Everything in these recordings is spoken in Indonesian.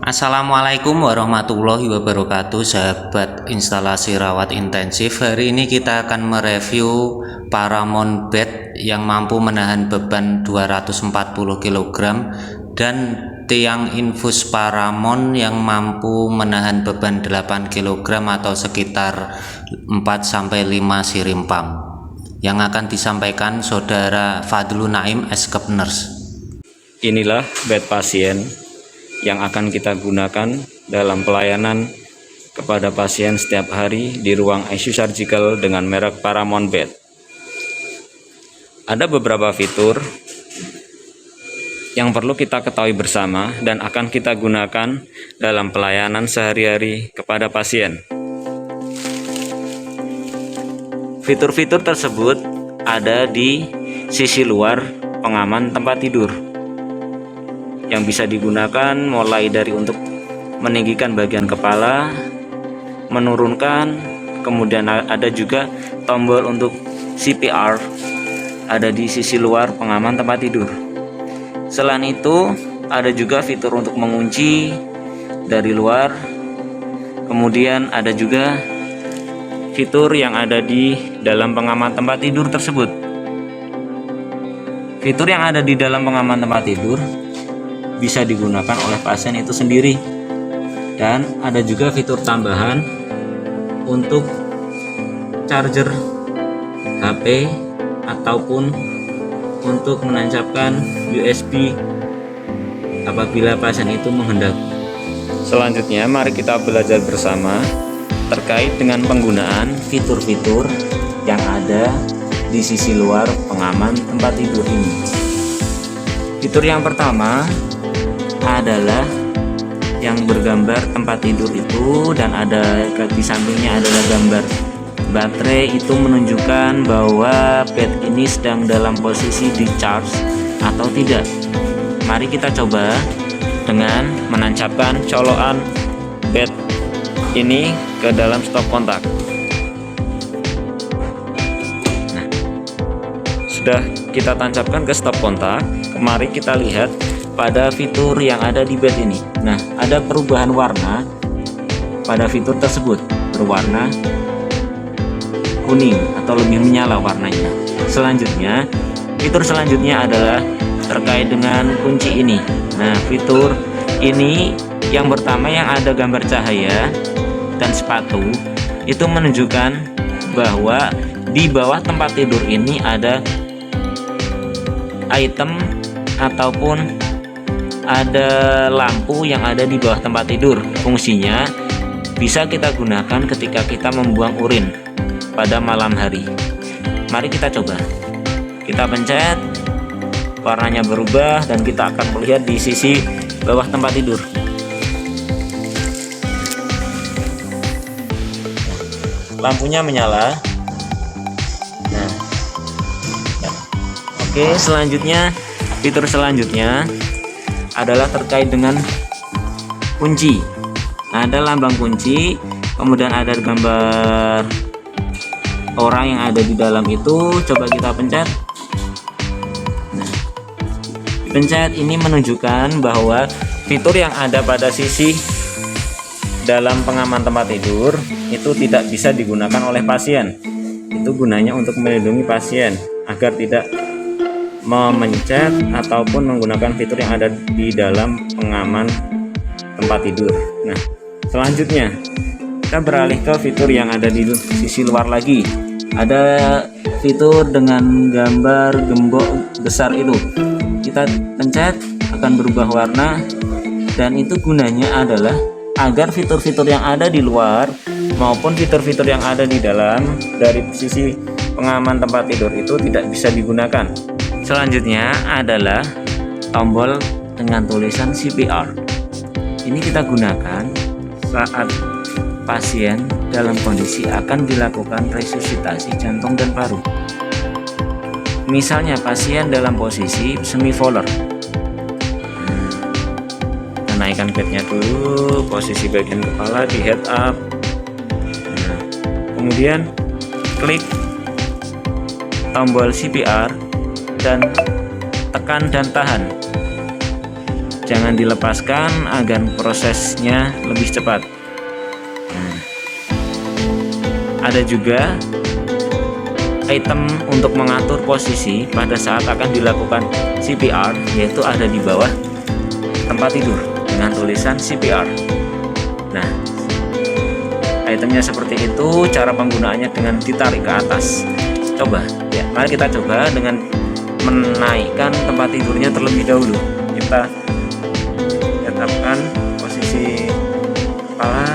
Assalamualaikum warahmatullahi wabarakatuh, sahabat instalasi rawat intensif. Hari ini kita akan mereview Paramount bed yang mampu menahan beban 240 kg dan tiang infus Paramount yang mampu menahan beban 8 kg atau sekitar 4-5 sirim pump, yang akan disampaikan Saudara Fadlun Naim, Eskep Nurse. Inilah bed pasien yang akan kita gunakan dalam pelayanan kepada pasien setiap hari di ruang ICU surgical dengan merek Paramount bed. Ada beberapa fitur yang perlu kita ketahui bersama dan akan kita gunakan dalam pelayanan sehari-hari kepada pasien. Fitur-fitur tersebut ada di sisi luar pengaman tempat tidur, yang bisa digunakan mulai dari untuk meninggikan bagian kepala, menurunkan, kemudian ada juga tombol untuk CPR ada di sisi luar pengaman tempat tidur. Selain itu ada juga fitur untuk mengunci dari luar, kemudian ada juga fitur yang ada di dalam pengaman tempat tidur tersebut. Fitur yang ada di dalam pengaman tempat tidur bisa digunakan oleh pasien itu sendiri, dan ada juga fitur tambahan untuk charger HP ataupun untuk menancapkan USB apabila pasien itu menghendaki. Selanjutnya mari kita belajar bersama terkait dengan penggunaan fitur-fitur yang ada di sisi luar pengaman tempat tidur ini. Fitur yang pertama adalah yang bergambar tempat tidur itu, dan ada di sampingnya adalah gambar baterai, itu menunjukkan bahwa bed ini sedang dalam posisi di charge atau tidak. Mari kita coba dengan menancapkan colokan bed ini ke dalam stop kontak. Nah, sudah kita tancapkan ke stop kontak. Mari kita lihat pada fitur yang ada di bed ini. Nah, ada perubahan warna pada fitur tersebut, berwarna kuning atau lebih menyala warnanya. Selanjutnya, fitur selanjutnya adalah terkait dengan kunci ini. Nah, fitur ini yang pertama yang ada gambar cahaya dan sepatu, itu menunjukkan bahwa di bawah tempat tidur ini ada item ataupun ada lampu yang ada di bawah tempat tidur. Fungsinya bisa kita gunakan ketika kita membuang urin pada malam hari. Mari kita coba. Kita pencet, warnanya berubah dan kita akan melihat di sisi bawah tempat tidur. Lampunya menyala. Nah, oke, selanjutnya fitur selanjutnya adalah terkait dengan kunci. Ada lambang kunci, kemudian ada gambar orang yang ada di dalam itu. Coba kita pencet. Nah, pencet ini menunjukkan bahwa fitur yang ada pada sisi dalam pengaman tempat tidur itu tidak bisa digunakan oleh pasien. Itu gunanya untuk melindungi pasien agar tidak memencet ataupun menggunakan fitur yang ada di dalam pengaman tempat tidur. Nah, selanjutnya kita beralih ke fitur yang ada di sisi luar lagi. Ada fitur dengan gambar gembok besar itu. Kita pencet akan berubah warna, dan itu gunanya adalah agar fitur-fitur yang ada di luar maupun fitur-fitur yang ada di dalam dari sisi pengaman tempat tidur itu tidak bisa digunakan. Selanjutnya adalah tombol dengan tulisan CPR. Ini kita gunakan saat pasien dalam kondisi akan dilakukan resusitasi jantung dan paru. Misalnya pasien dalam posisi semi-volar. Kita naikkan bednya dulu, posisi bagian kepala di head up. Nah, kemudian klik tombol CPR dan tekan dan tahan. jangan dilepaskan agar prosesnya lebih cepat. Ada juga item untuk mengatur posisi pada saat akan dilakukan CPR, yaitu ada di bawah tempat tidur dengan tulisan CPR. Nah, itemnya seperti itu, cara penggunaannya dengan ditarik ke atas. Coba ya, mari kita coba dengan menaikkan tempat tidurnya terlebih dahulu. Kita tetapkan posisi kepala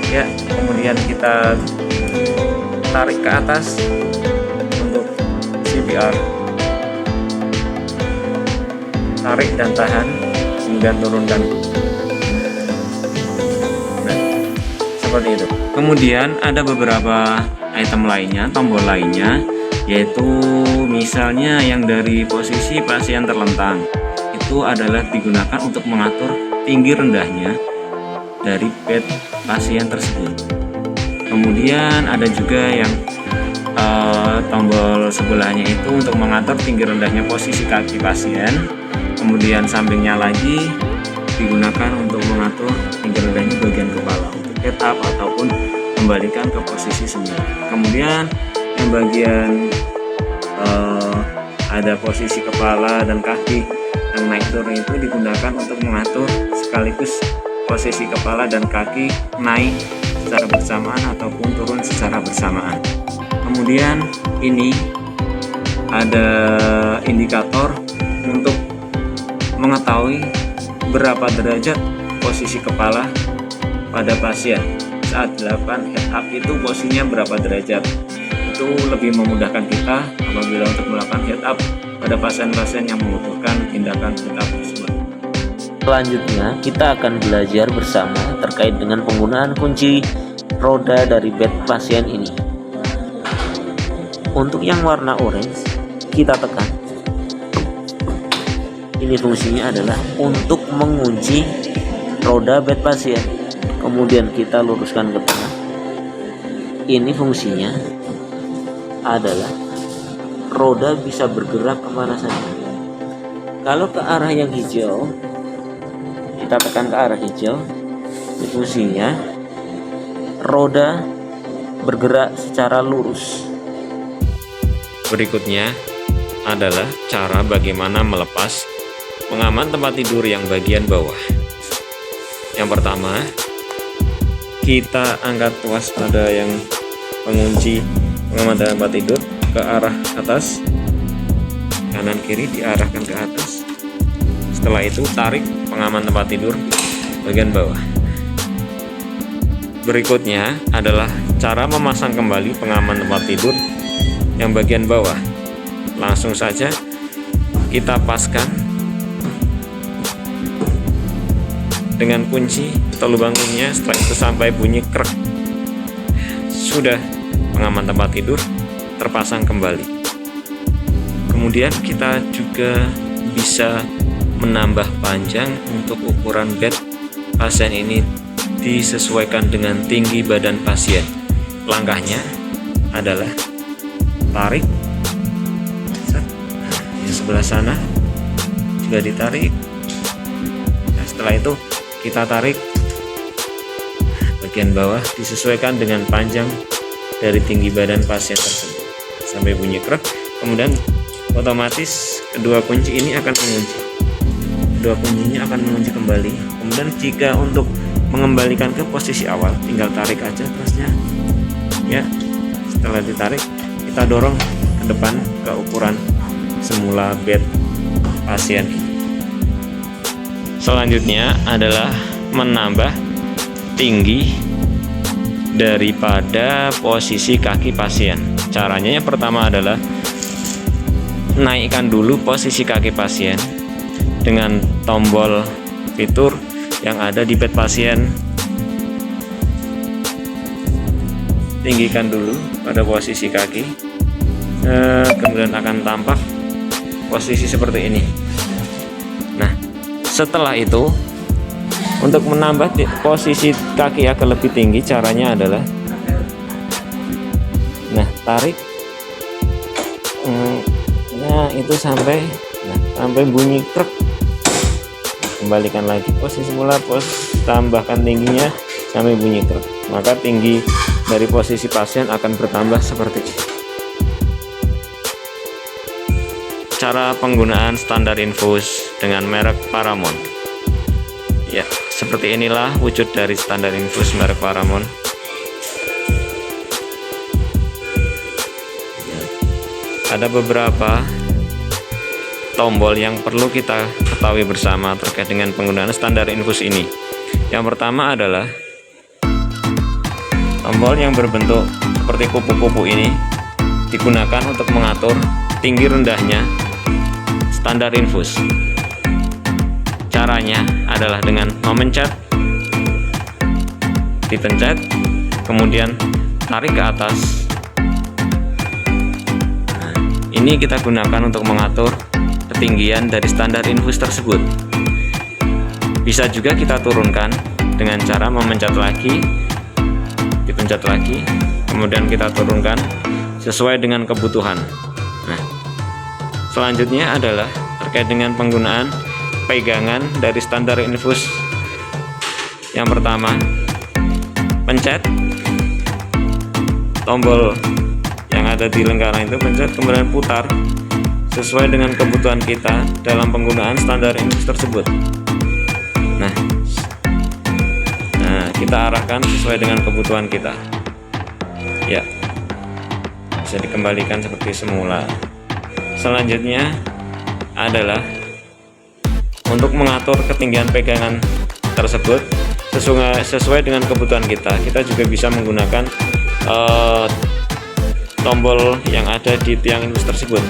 ya, kemudian kita tarik ke atas untuk CPR. Tarik dan tahan, kemudian turunkan. Seperti itu. Kemudian ada beberapa item lainnya, tombol lainnya, yaitu misalnya yang dari posisi pasien terlentang, itu adalah digunakan untuk mengatur tinggi rendahnya dari bed pasien tersebut. Kemudian ada juga yang tombol sebelahnya itu untuk mengatur tinggi rendahnya posisi kaki pasien. Kemudian sampingnya lagi digunakan untuk mengatur tinggi rendahnya bagian kepala, head up ataupun kembalikan ke posisi semula. Kemudian yang bagian ada posisi kepala dan kaki yang naik turun itu digunakan untuk mengatur sekaligus posisi kepala dan kaki naik secara bersamaan ataupun turun secara bersamaan. Kemudian ini ada indikator untuk mengetahui berapa derajat posisi kepala pada pasien saat dilakukan head up, itu posisinya berapa derajat. Itu lebih memudahkan kita apabila untuk melakukan head up pada pasien-pasien yang membutuhkan tindakan head up tersebut. Selanjutnya kita akan belajar bersama terkait dengan penggunaan kunci roda dari bed pasien ini. Untuk yang warna orange kita tekan. Ini fungsinya adalah untuk mengunci roda bed pasien. Kemudian kita luruskan ke tengah. Ini fungsinya adalah roda bisa bergerak kemana saja. Kalau ke arah yang hijau, kita tekan ke arah hijau. Ini fungsinya roda bergerak secara lurus. Berikutnya adalah cara bagaimana melepas pengaman tempat tidur yang bagian bawah. Yang pertama, kita angkat waspada yang pengunci pengaman tempat tidur ke arah atas, kanan kiri diarahkan ke atas. Setelah itu tarik pengaman tempat tidur bagian bawah. Berikutnya adalah cara memasang kembali pengaman tempat tidur yang bagian bawah. Langsung saja kita paskan dengan kunci atau lubang kuncinya. Setelah itu sampai bunyi krek, sudah pengaman tempat tidur terpasang kembali. Kemudian kita juga bisa menambah panjang untuk ukuran bed pasien ini disesuaikan dengan tinggi badan pasien. Langkahnya adalah tarik, di sebelah sana juga ditarik. Nah, setelah itu kita tarik bagian bawah disesuaikan dengan panjang dari tinggi badan pasien tersebut sampai bunyi krek. Kemudian otomatis kedua kunci ini akan mengunci, kedua kuncinya akan mengunci kembali. Kemudian jika untuk mengembalikan ke posisi awal, tinggal tarik aja terusnya ya. Setelah ditarik, kita dorong ke depan ke ukuran semula bed pasien. Selanjutnya adalah menambah tinggi daripada posisi kaki pasien. Caranya yang pertama adalah naikkan dulu posisi kaki pasien dengan tombol fitur yang ada di bed pasien. Tinggikan dulu pada posisi kaki, kemudian akan tampak posisi seperti ini. Nah, setelah itu untuk menambah posisi kaki agar lebih tinggi, caranya adalah tarik itu sampai bunyi krek. kembalikan lagi posisi semula, tambahkan tingginya sampai bunyi krek, maka tinggi dari posisi pasien akan bertambah seperti ini. Cara penggunaan standar infus dengan merek Paramount. Ya, seperti inilah wujud dari standar infus merek Paramount. Ada beberapa tombol yang perlu kita ketahui bersama terkait dengan penggunaan standar infus ini. Yang pertama adalah tombol yang berbentuk seperti kupu-kupu ini digunakan untuk mengatur tinggi rendahnya standar infus. Caranya adalah dengan memencet, dipencet, kemudian tarik ke atas. Nah, ini kita gunakan untuk mengatur ketinggian dari standar infus tersebut. Bisa juga kita turunkan dengan cara memencet lagi, dipencet lagi, kemudian kita turunkan sesuai dengan kebutuhan. Nah, selanjutnya adalah terkait dengan penggunaan pegangan dari standar infus. Yang pertama, pencet tombol yang ada di lingkaran itu, pencet kemudian putar sesuai dengan kebutuhan kita dalam penggunaan standar infus tersebut. Nah, kita arahkan sesuai dengan kebutuhan kita. Ya, bisa dikembalikan seperti semula. Selanjutnya adalah untuk mengatur ketinggian pegangan tersebut sesuai dengan kebutuhan kita. Kita juga bisa menggunakan tombol yang ada di tiang infus tersebut.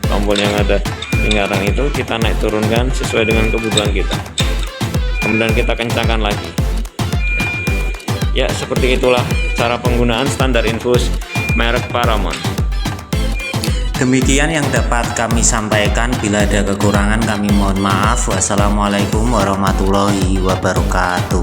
Tombol yang ada lingkaran itu kita naik turunkan sesuai dengan kebutuhan kita. Kemudian kita kencangkan lagi. Ya, seperti itulah cara penggunaan standar infus merek Paramount. Demikian yang dapat kami sampaikan. Bila ada kekurangan kami mohon maaf. Wassalamualaikum warahmatullahi wabarakatuh.